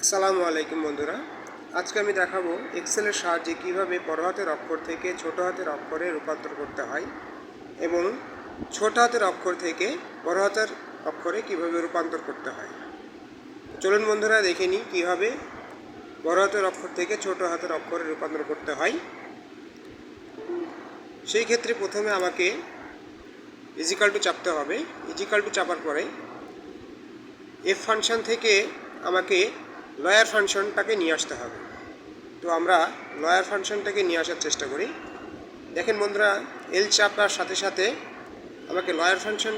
আসসালামু আলাইকুম বন্ধুরা, আজকে আমি দেখাবো এক্সেলের সাহায্যে কিভাবে বড় হাতের অক্ষর থেকে ছোট হাতের অক্ষরে রূপান্তর করতে হয় এবং ছোট হাতের অক্ষর থেকে বড় হাতের অক্ষরে কিভাবে রূপান্তর করতে হয়। চলুন বন্ধুরা দেখে নিই কীভাবে বড় হাতের অক্ষর থেকে ছোট হাতের অক্ষরে রূপান্তর করতে হয়। সেই ক্ষেত্রে প্রথমে আমাকে ইজিক্যাল টু চাপতে হবে। ইজিক্যাল টু চাপার পরে এফ ফাংশন থেকে আমাকে লয়ার ফাংশনটাকে নিয়ে আসতে হবে। তো আমরা লয়ার ফাংশনটাকে নিয়ে আসার চেষ্টা করি। দেখেন বন্ধুরা, এল চাপার সাথে সাথে আমাকে লয়ার ফাংশন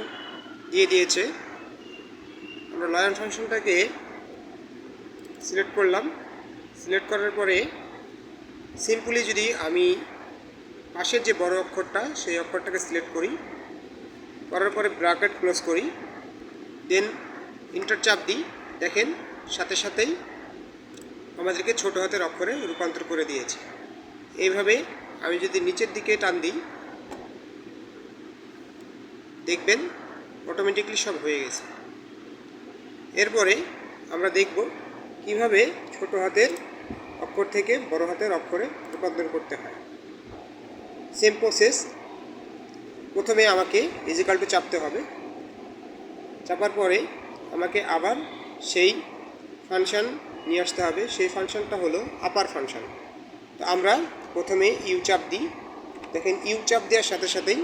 দিয়ে দিয়েছে। আমরা লয়ার ফাংশনটাকে সিলেক্ট করলাম। সিলেক্ট করার পরে সিম্পলি যদি আমি পাশের যে বড় অক্ষরটা সেই অক্ষরটাকে সিলেক্ট করি, করার পরে ব্র্যাকেট ক্লোজ করি, দেন ইন্টার চাপ দিই, দেখেন সাথে সাথেই আমাদেরকে ছোট হাতের অক্ষরে রূপান্তর করে দিয়েছে। এইভাবে আমি যদি নিচের দিকে টান দিই, দেখবেন অটোমেটিকলি সব হয়ে গেছে। এরপরে আমরা দেখব কিভাবে ছোট হাতের অক্ষর থেকে বড় হাতের অক্ষরে রূপান্তর করতে হয়। Same process. প্রথমে আমাকে ইজিক্যাল টু চাপতে হবে। চাপার পরে আমাকে আবার সেই ফাংশন নিয়ে আসতে হবে। সেই ফাংশনটা হলো আপার ফাংশন। তো আমরা প্রথমে ইউ চাপ দিই, দেখেন ইউ চাপ দেওয়ার সাথে সাথেই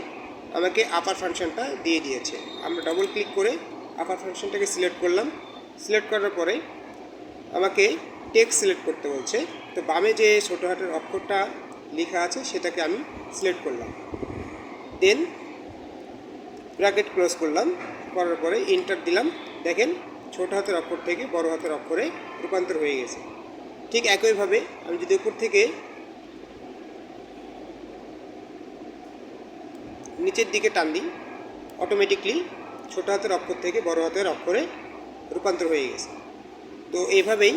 আমাকে আপার ফাংশনটা দিয়ে দিয়েছে। আমরা ডবল ক্লিক করে আপার ফাংশনটাকে সিলেক্ট করলাম। সিলেক্ট করার পরে আমাকে টেক্সট সিলেক্ট করতে বলছে। তো বামে যে ছোটো হাতের অক্ষরটা লেখা আছে সেটাকে আমি সিলেক্ট করলাম, দেন ব্র্যাকেট ক্লোজ করলাম। করার পরে এন্টার দিলাম, দেখেন ছোট হাতের অক্ষর থেকে বড় হাতের অক্ষরে রূপান্তর হয়ে গেছে। ঠিক একইভাবে আমি যদি উপর থেকে নিচের দিকে টান দিই, অটোমেটিকলি ছোট হাতের অক্ষর থেকে বড় হাতের অক্ষরে রূপান্তর হয়ে গেছে। তো এইভাবেই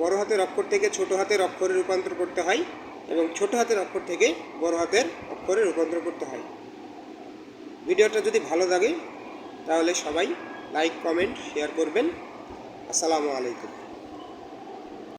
বড় হাতের অক্ষর থেকে ছোট হাতের অক্ষরে রূপান্তর করতে হয় এবং ছোট হাতের অক্ষর থেকে বড় হাতের অক্ষরে রূপান্তর করতে হয়। ভিডিওটা যদি ভালো লাগে তাহলে সবাই লাইক, কমেন্ট, শেয়ার করবেন। আসসালামু আলাইকুম।